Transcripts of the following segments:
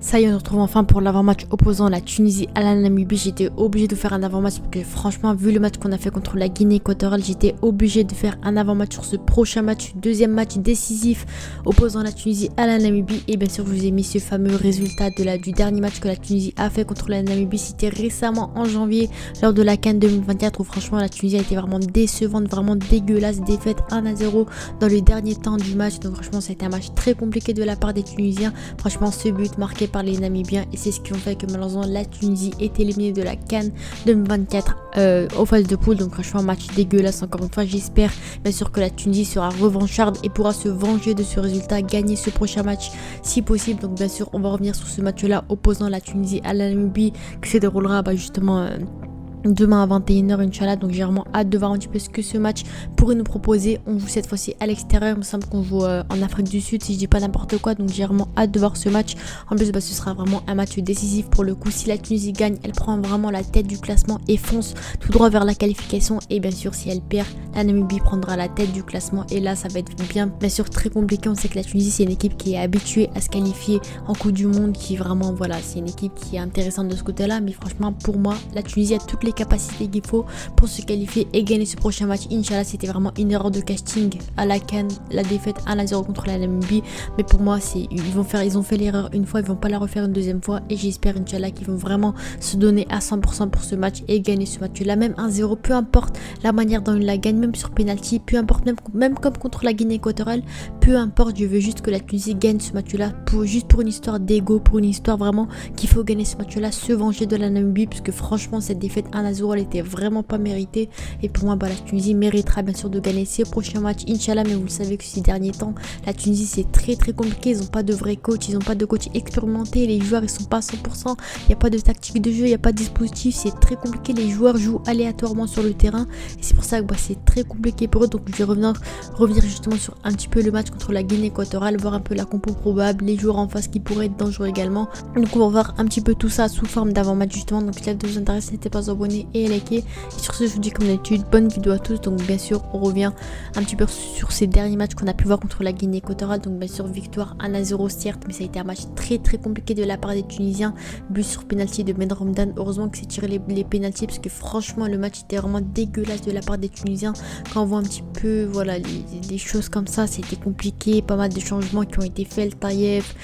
Ça y est, on se retrouve enfin pour l'avant-match opposant la Tunisie à la Namibie. J'étais obligée de faire un avant-match parce que franchement, vu le match qu'on a fait contre la Guinée équatoriale, j'étais obligée de faire un avant-match sur ce prochain match, deuxième match décisif opposant la Tunisie à la Namibie. Et bien sûr, je vous ai mis ce fameux résultat du dernier match que la Tunisie a fait contre la Namibie. C'était récemment en janvier lors de la CAN 2024 où franchement la Tunisie a été vraiment décevante, vraiment dégueulasse, défaite 1-0 dans le dernier temps du match. Donc franchement, ça a été un match très compliqué de la part des Tunisiens. Franchement, ce but marqué par les Namibiens et c'est ce qui ont fait que malheureusement la Tunisie est éliminée de la CAN 2024 aux phases de poule. Donc franchement, match dégueulasse encore une fois. J'espère bien sûr que la Tunisie sera revancharde et pourra se venger de ce résultat, gagner ce prochain match si possible. Donc bien sûr, on va revenir sur ce match là opposant la Tunisie à la Namibie qui se déroulera justement demain à 21 h Inch'Allah. Donc j'ai vraiment hâte de voir un petit peu ce que ce match pourrait nous proposer. On joue cette fois-ci à l'extérieur, il me semble qu'on joue en Afrique du Sud si je dis pas n'importe quoi. Donc j'ai vraiment hâte de voir ce match. En plus ce sera vraiment un match décisif pour le coup. Si la Tunisie gagne, elle prend vraiment la tête du classement et fonce tout droit vers la qualification. Et bien sûr si elle perd, la Namibie prendra la tête du classement et là ça va être bien sûr très compliqué. On sait que la Tunisie c'est une équipe qui est habituée à se qualifier en Coupe du Monde, qui vraiment voilà, c'est une équipe qui est intéressante de ce côté là. Mais franchement pour moi la Tunisie a toutes les capacités qu'il faut pour se qualifier et gagner ce prochain match. Inch'Allah, c'était vraiment une erreur de casting à la CAN, la défaite 1-0 contre la Namibie. Mais pour moi, ils ont fait l'erreur une fois, ils vont pas la refaire une deuxième fois. Et j'espère, Inch'Allah, qu'ils vont vraiment se donner à 100% pour ce match et gagner ce match-là. Même 1-0, peu importe la manière dont ils la gagnent, même sur penalty, peu importe, même comme contre la Guinée équatoriale, peu importe, je veux juste que la Tunisie gagne ce match-là, juste pour une histoire d'ego, pour une histoire vraiment qu'il faut gagner ce match-là, se venger de la Namibie, parce que franchement, cette défaite 1-0, elle était vraiment pas méritée. Et pour moi, la Tunisie méritera bien sûr de gagner ses prochains matchs, Inch'Allah. Mais vous le savez que ces derniers temps, la Tunisie, c'est très compliqué. Ils n'ont pas de vrai coach, ils n'ont pas de coach expérimenté. Les joueurs, ils sont pas à 100%. Il n'y a pas de tactique de jeu, il n'y a pas de dispositif. C'est très compliqué. Les joueurs jouent aléatoirement sur le terrain. Et c'est pour ça que c'est très compliqué pour eux. Donc, je vais revenir justement sur un petit peu le match contre la Guinée équatoriale, voir un peu la compo probable, les joueurs en face qui pourraient être dangereux également. Donc, on va voir un petit peu tout ça sous forme d'avant-match justement. Donc, si la vidéo vous intéresse, n'hésitez pas à vous abonner et liker. Et sur ce, je vous dis comme d'habitude, bonne vidéo à tous. Donc bien sûr, on revient un petit peu sur ces derniers matchs qu'on a pu voir contre la Guinée équatoriale. Donc bien sûr, victoire 1-0 certes, mais ça a été un match très compliqué de la part des Tunisiens. But sur penalty de Ben Romdan. Heureusement que c'est tiré les penalties parce que franchement, le match était vraiment dégueulasse de la part des Tunisiens. Quand on voit un petit peu, voilà, les choses comme ça, c'était compliqué. Pas mal de changements qui ont été faits. Le Taïef,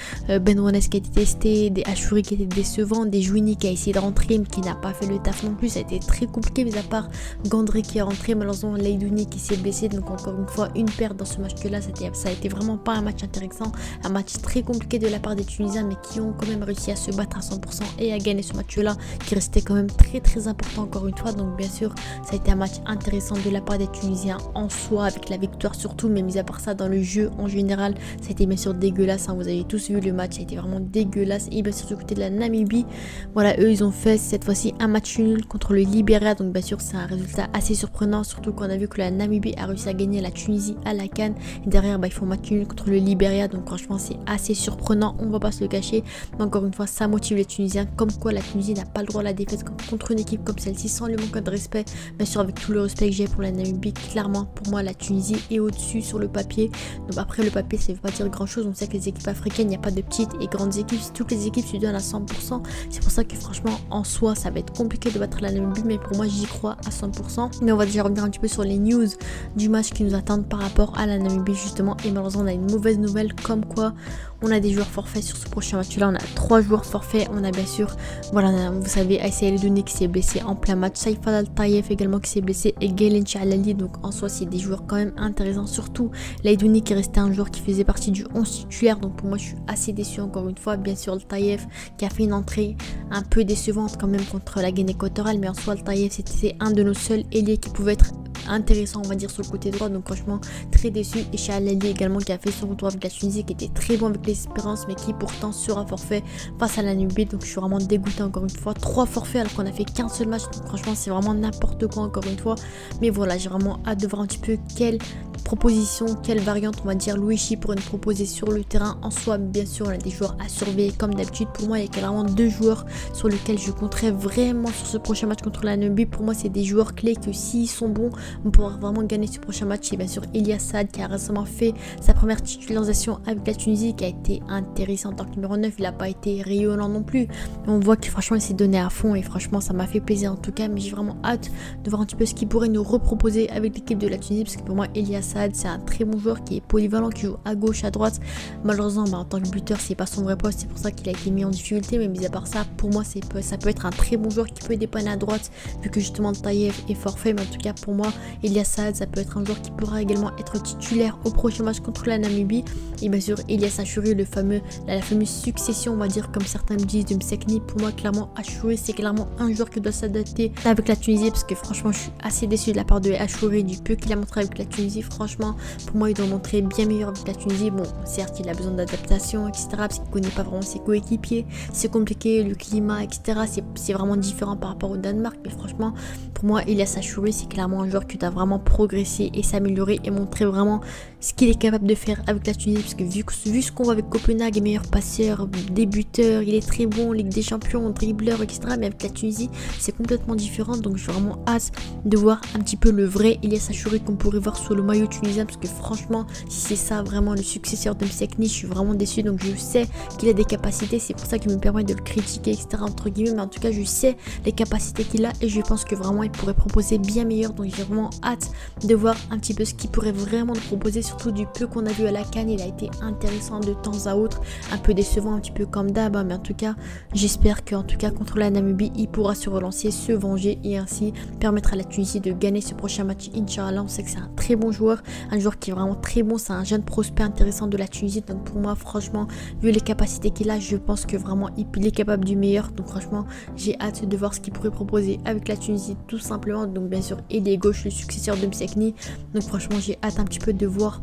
Ben Rounes qui a été testé, des Achouri qui étaient décevants, des Jouini qui a essayé de rentrer mais qui n'a pas fait le taf non plus. Ça a été très compliqué, mais à part Gandré qui est rentré, malheureusement Leidouni qui s'est blessé. Donc encore une fois une perte dans ce match là. Ça a été vraiment pas un match intéressant, un match très compliqué de la part des Tunisiens, mais qui ont quand même réussi à se battre à 100% et à gagner ce match là qui restait quand même très important encore une fois. Donc bien sûr ça a été un match intéressant de la part des Tunisiens en soi, avec la victoire surtout, mais mis à part ça dans le jeu en général ça a été bien sûr dégueulasse, hein. Vous avez tous vu le match, ça a été vraiment dégueulasse. Et bien sûr du côté de la Namibie, voilà, eux ils ont fait cette fois-ci un match nul contre le Libéria. Donc bien sûr c'est un résultat assez surprenant, surtout qu'on a vu que la Namibie a réussi à gagner la Tunisie à la CAN et derrière ils font match nul contre le Libéria. Donc franchement c'est assez surprenant, on va pas se le cacher. Mais encore une fois ça motive les Tunisiens, comme quoi la Tunisie n'a pas le droit à la défaite contre une équipe comme celle-ci, sans le manque de respect. Bien sûr avec tout le respect que j'ai pour la Namibie, clairement pour moi la Tunisie est au-dessus sur le papier. Donc après le papier ça veut pas dire grand chose, on sait que les équipes africaines, il n'y a pas de petites et grandes équipes, si toutes les équipes se donnent à 100%, c'est pour ça que franchement en soi ça va être compliqué de battre la Namibie, mais pour moi j'y crois à 100%. Mais on va déjà revenir un petit peu sur les news du match qui nous attendent par rapport à la Namibie justement. Et malheureusement on a une mauvaise nouvelle, comme quoi on a des joueurs forfaits sur ce prochain match là. On a 3 joueurs forfaits. On a bien sûr, voilà, vous savez, Aïssa Leidouni qui s'est blessé en plein match, Saïf Al Taïef également qui s'est blessé et Galen Chalali. Donc en soi c'est des joueurs quand même intéressants, surtout Leidouni qui restait un joueur qui faisait partie du 11 titulaire. Donc pour moi je suis assez déçu encore une fois. Bien sûr le Taïef qui a fait une entrée un peu décevante quand même contre la Guinée équatoriale, mais en soi le Taïef c'était un de nos seuls ailiers qui pouvait être intéressant on va dire sur le côté droit. Donc franchement très déçu. Et Chalali également qui a fait son retour avec la Tunisie, qui était très bon avec l'Espérance, mais qui pourtant sera forfait face à la Namibie. Donc je suis vraiment dégoûté encore une fois. 3 forfaits alors qu'on a fait qu'un seul match. Donc franchement c'est vraiment n'importe quoi encore une fois. Mais voilà, j'ai vraiment hâte de voir un petit peu quelle proposition, quelle variante on va dire Louichi pourrait nous proposer sur le terrain. En soi bien sûr on a des joueurs à surveiller comme d'habitude. Pour moi il y a clairement 2 joueurs sur lesquels je compterais vraiment sur ce prochain match contre la Namibie. Pour moi c'est des joueurs clés que s'ils sont bons, on pourra vraiment gagner ce prochain match. Et bien sûr Elia Saad qui a récemment fait sa première titularisation avec la Tunisie, qui a été intéressant en tant que numéro 9, il n'a pas été rayonnant non plus. On voit que franchement il s'est donné à fond et franchement ça m'a fait plaisir en tout cas, mais j'ai vraiment hâte de voir un petit peu ce qu'il pourrait nous reproposer avec l'équipe de la Tunisie, parce que pour moi Elia Saad c'est un très bon joueur qui est polyvalent, qui joue à gauche, à droite. Malheureusement en tant que buteur c'est pas son vrai poste, c'est pour ça qu'il a été mis en difficulté, mais mis à part ça, pour moi ça peut être un très bon joueur qui peut dépanner à droite, vu que justement Taïeb est forfait. Mais en tout cas pour moi Elia Saad ça peut être un joueur qui pourra également être titulaire au prochain match contre la Namibie. Et bien sûr Elias Achouri, la fameuse succession on va dire comme certains le disent de Msekni. Pour moi clairement Achouri c'est clairement un joueur qui doit s'adapter avec la Tunisie, parce que franchement je suis assez déçu de la part de Achouri, du peu qu'il a montré avec la Tunisie. Franchement pour moi il doit montrer bien meilleur avec la Tunisie. Bon certes il a besoin d'adaptation etc, parce qu'il connaît pas vraiment ses coéquipiers, c'est compliqué, le climat etc, c'est vraiment différent par rapport au Danemark. Mais franchement pour moi Elias Achouri c'est clairement un joueur qui doit vraiment progresser et s'améliorer et montrer vraiment ce qu'il est capable de faire avec la Tunisie, parce que vu ce qu'on voit avec Copenhague, meilleur passeur, débuteur, il est très bon, Ligue des Champions, dribbleur etc, mais avec la Tunisie c'est complètement différent. Donc j'ai vraiment hâte de voir un petit peu le vrai Elias Achouri qu'on pourrait voir sous le maillot tunisien, parce que franchement si c'est ça vraiment le successeur de Msekni, je suis vraiment déçu. Donc je sais qu'il a des capacités, c'est pour ça que je me permets de le critiquer etc entre guillemets, mais en tout cas je sais les capacités qu'il a et je pense que vraiment il pourrait proposer bien meilleur. Donc j'ai vraiment hâte de voir un petit peu ce qu'il pourrait vraiment nous proposer, surtout du peu qu'on a vu à la CAN. Il a été intéressant de temps à autre, un peu décevant un petit peu comme d'hab, mais en tout cas j'espère qu'en tout cas contre la Namibie il pourra se relancer, se venger et ainsi permettre à la Tunisie de gagner ce prochain match. Inch'Allah, on sait que c'est un très bon joueur, un joueur qui est vraiment très bon, c'est un jeune prospect intéressant de la Tunisie. Donc pour moi franchement vu les capacités qu'il a, je pense que vraiment il est capable du meilleur. Donc franchement j'ai hâte de voir ce qu'il pourrait proposer avec la Tunisie tout simplement. Donc bien sûr ailier gauche, le successeur de Msekni. Donc franchement j'ai hâte un petit peu de voir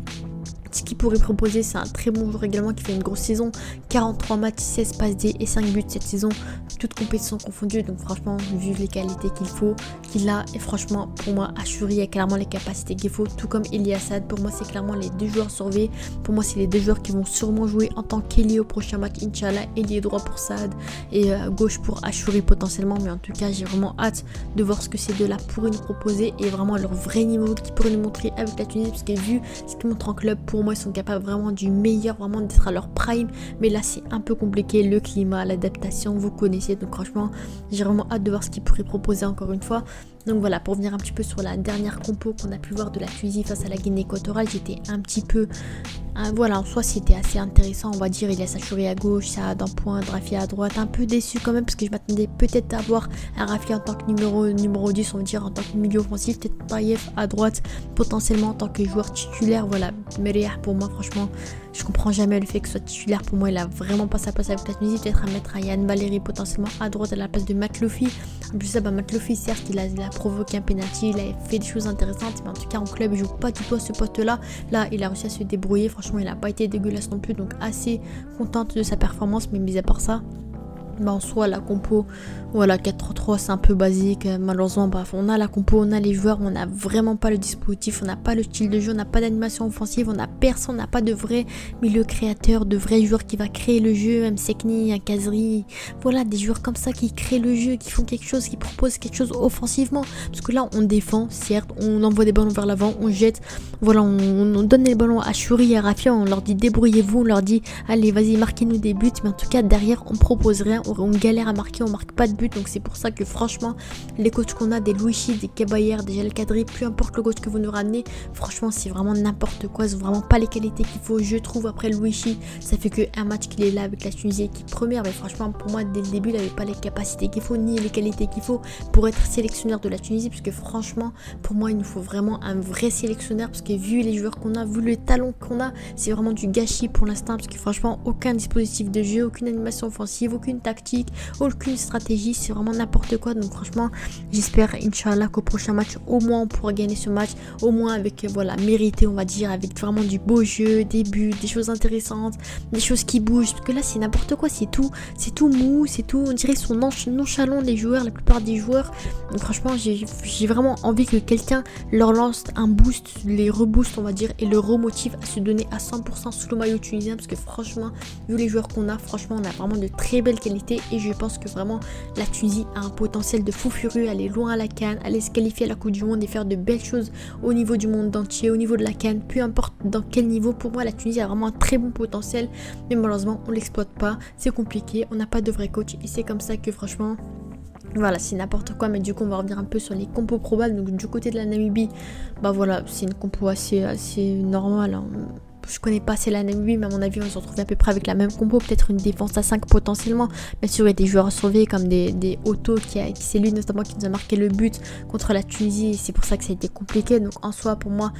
ce qu'il pourrait proposer. C'est un très bon joueur également qui fait une grosse saison, 43 matchs, 16 passes D et 5 buts cette saison, toutes compétitions confondues. Donc franchement vu les qualités qu'il a, et franchement pour moi Achouri a clairement les capacités qu'il faut, tout comme Elia Saad. Pour moi c'est clairement les deux joueurs surveillés, pour moi c'est les deux joueurs qui vont sûrement jouer en tant qu'ailier au prochain match Inch'Allah, ailier droit pour Saad et gauche pour Achouri potentiellement. Mais en tout cas j'ai vraiment hâte de voir ce que ces deux là pourraient nous proposer et vraiment leur vrai niveau qu'ils pourraient nous montrer avec la Tunisie, parce que vu ce qu'ils montrent en club, pour moi ils sont capables vraiment du meilleur, vraiment d'être à leur prime. Mais là c'est un peu compliqué, le climat, l'adaptation, vous connaissez. Donc franchement j'ai vraiment hâte de voir ce qu'ils pourraient proposer encore une fois. Donc voilà, pour venir un petit peu sur la dernière compo qu'on a pu voir de la Tunisie face à la Guinée équatoriale, j'étais un petit peu... voilà, en soi c'était assez intéressant, on va dire. Il y a Achouri à gauche, Saad en pointe, Rafia à droite. Un peu déçu quand même, parce que je m'attendais peut-être à voir un Rafia en tant que numéro 10, on va dire, en tant que milieu offensif. Peut-être Taïeb à droite, potentiellement en tant que joueur titulaire. Voilà, Merih pour moi franchement, je comprends jamais le fait que ce soit titulaire. Pour moi il a vraiment pas sa place avec la Tunisie. Peut-être à mettre à Yann Valéry potentiellement à droite à la place de Matloufi. En plus ça, Matloufi certes il a provoqué un penalty, il a fait des choses intéressantes, mais en tout cas en club il joue pas du tout à ce poste là. Là il a réussi à se débrouiller, franchement il a pas été dégueulasse non plus, donc assez contente de sa performance. Mais mis à part ça, en soi la compo, voilà, 4-3-3 c'est un peu basique. Malheureusement bref, on a la compo, on a les joueurs, on n'a vraiment pas le dispositif, on n'a pas le style de jeu, on n'a pas d'animation offensive, on n'a personne, on n'a pas de vrai milieu créateur, de vrais joueurs qui va créer le jeu. Même Msekni, un Kazri, voilà, des joueurs comme ça qui créent le jeu, qui font quelque chose, qui proposent quelque chose offensivement. Parce que là on défend, certes, on envoie des ballons vers l'avant, on jette, voilà, on donne les ballons à Achouri et à Rafia, on leur dit débrouillez-vous, on leur dit allez vas-y marquez-nous des buts, mais en tout cas derrière on propose rien, on galère à marquer, on marque pas de but. Donc c'est pour ça que franchement les coachs qu'on a, des Louichi, des Kebayer, des Jel Kadri, peu importe le coach que vous nous ramenez, franchement c'est vraiment n'importe quoi, ils ont vraiment pas les qualités qu'il faut. Je trouve après Louichi, ça fait que un match qu'il est là avec la Tunisie équipe première, mais franchement pour moi dès le début il avait pas les capacités qu'il faut ni les qualités qu'il faut pour être sélectionneur de la Tunisie, parce que franchement pour moi il nous faut vraiment un vrai sélectionneur, parce que vu les joueurs qu'on a, vu le talent qu'on a, c'est vraiment du gâchis pour l'instant, parce que franchement aucun dispositif de jeu, aucune animation offensive, aucune tactique, aucune stratégie, c'est vraiment n'importe quoi. Donc franchement j'espère Inch'Allah qu'au prochain match au moins on pourra gagner ce match, au moins avec voilà mérité on va dire, avec vraiment du beau jeu, des buts, des choses intéressantes, des choses qui bougent, parce que là c'est n'importe quoi, c'est tout mou, c'est tout, on dirait qu'ils sont nonchalants les joueurs, la plupart des joueurs. Donc franchement j'ai vraiment envie que quelqu'un leur lance un boost, les reboost on va dire, et le remotive à se donner à 100% sous le maillot tunisien, parce que franchement vu les joueurs qu'on a, franchement on a vraiment de très belles qualités personnalité et je pense que vraiment la Tunisie a un potentiel de fou furieux, aller loin à la CAN, aller se qualifier à la Coupe du Monde et faire de belles choses au niveau du monde entier, au niveau de la CAN, peu importe dans quel niveau. Pour moi la Tunisie a vraiment un très bon potentiel, mais malheureusement on l'exploite pas, c'est compliqué, on n'a pas de vrai coach et c'est comme ça que franchement voilà, c'est n'importe quoi. Mais du coup on va revenir un peu sur les compos probables. Donc du côté de la Namibie, bah voilà, c'est une compo assez normale, hein. Je connais pas assez la Namibie, mais à mon avis on se retrouve à peu près avec la même compo, peut-être une défense à 5 potentiellement. Bien sûr il y a des joueurs à surveiller comme des Otto c'est lui notamment qui nous a marqué le but contre la Tunisie et c'est pour ça que ça a été compliqué. Donc en soi pour moi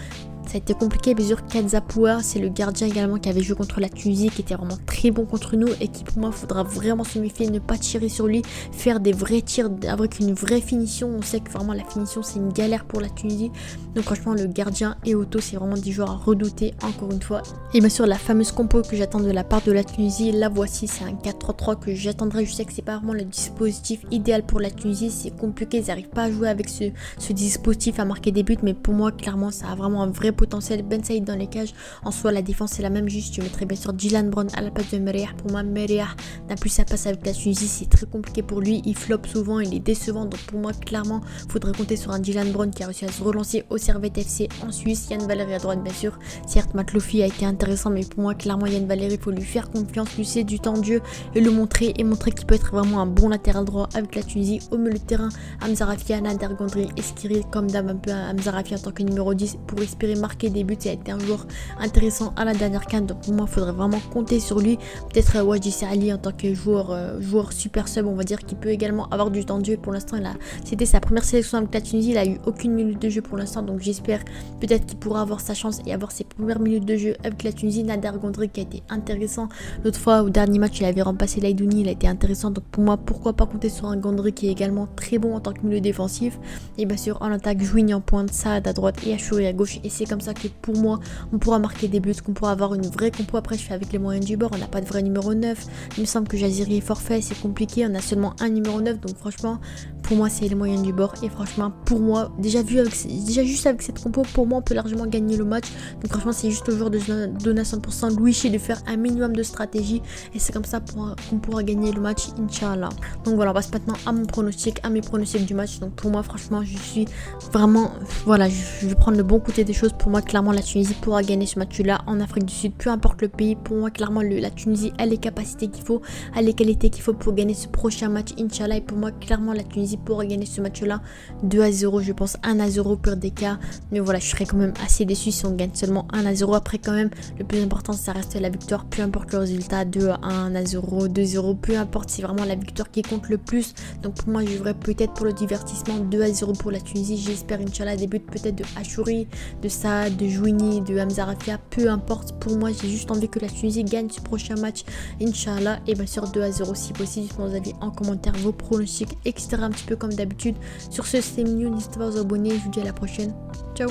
ça a été compliqué. Bien sûr Kadzapour, c'est le gardien également qui avait joué contre la Tunisie, qui était vraiment très bon contre nous et qui pour moi faudra vraiment se méfier, ne pas tirer sur lui, faire des vrais tirs avec une vraie finition. On sait que vraiment la finition c'est une galère pour la Tunisie. Donc franchement le gardien et Otto c'est vraiment des joueurs à redouter encore une fois. Et bien sûr la fameuse compo que j'attends de la part de la Tunisie, la voici, c'est un 4-3-3 que j'attendrai. Je sais que c'est pas vraiment le dispositif idéal pour la Tunisie, c'est compliqué, ils n'arrivent pas à jouer avec ce dispositif, à marquer des buts, mais pour moi clairement ça a vraiment un vrai potentiel. Ben Saïd dans les cages, en soi la défense c'est la même, juste tu mettrais bien sûr Dylan Brown à la place de Merih. Pour moi Merih n'a plus sa passe avec la Tunisie, c'est très compliqué pour lui, il floppe souvent, il est décevant. Donc pour moi clairement faudrait compter sur un Dylan Brown qui a réussi à se relancer au Servette FC en Suisse. Yann Valéry à droite bien sûr, certes Matlofi a été intéressant, mais pour moi clairement Yann Valéry faut lui faire confiance, lui c'est du temps de jeu et le montrer qu'il peut être vraiment un bon latéral droit avec la Tunisie. Au milieu de terrain Hamza Rafia, Nader Gondry et Skiri comme d'hab, un peu Hamza Rafia en tant que numéro 10 pour espérer marquer des buts. Ça a été un joueur intéressant à la dernière CAN, donc pour moi il faudrait vraiment compter sur lui. Peut-être Wadji Ali en tant que joueur super sub, on va dire, qui peut également avoir du temps de jeu. Pour l'instant c'était sa première sélection avec la Tunisie, il a eu aucune minute de jeu pour l'instant, donc j'espère peut-être qu'il pourra avoir sa chance et avoir ses premières minutes de jeu avec la Tunisie. Nader Gondry qui a été intéressant l'autre fois au dernier match, il avait remplacé Laidouni, il a été intéressant, donc pour moi pourquoi pas compter sur un Gondry qui est également très bon en tant que milieu défensif. Et bien sûr en attaque Jouini en pointe, Saad à droite et Achouri à gauche, et c'est comme ça que pour moi on pourra marquer des buts, qu'on pourra avoir une vraie compo. Après je fais avec les moyens du bord, on n'a pas de vrai numéro 9, il me semble que Jaziri est forfait, c'est compliqué, on a seulement un numéro 9, donc franchement pour moi c'est les moyens du bord. Et franchement pour moi déjà juste avec cette compo, pour moi on peut largement gagner le match. Donc franchement c'est juste au joueur de donner à 100%, Louichi de faire un minimum de stratégie, et c'est comme ça qu'on pourra gagner le match Inch'Allah. Donc voilà, on passe maintenant à mes pronostics du match. Donc pour moi franchement je suis vraiment, voilà, je vais prendre le bon côté des choses. Pour moi clairement la Tunisie pourra gagner ce match là en Afrique du Sud, peu importe le pays. Pour moi clairement la Tunisie a les capacités qu'il faut, a les qualités qu'il faut pour gagner ce prochain match Inch'Allah. Et pour moi clairement la Tunisie pourra gagner ce match là 2-0, je pense 1-0 pire des cas, mais voilà je serais quand même assez déçu si on gagne seulement 1-0. Après quand même le plus important ça reste la victoire, peu importe le résultat, 2-1, 1-0, 2-0, peu importe, c'est vraiment la victoire qui compte le plus. Donc pour moi je jouerais peut-être pour le divertissement 2-0 pour la Tunisie. J'espère Inch'Allah des buts peut-être de Achouri, de Saad, de Jouini, de Hamza Rafia, peu importe. Pour moi j'ai juste envie que la Tunisie gagne ce prochain match Inch'Allah, et bien sûr 2-0 si possible. Dites-moi vos avis en commentaire, vos pronostics etc, un petit peu comme d'habitude. Sur ce c'était Mignon, n'hésitez pas à vous abonner, je vous dis à la prochaine, ciao.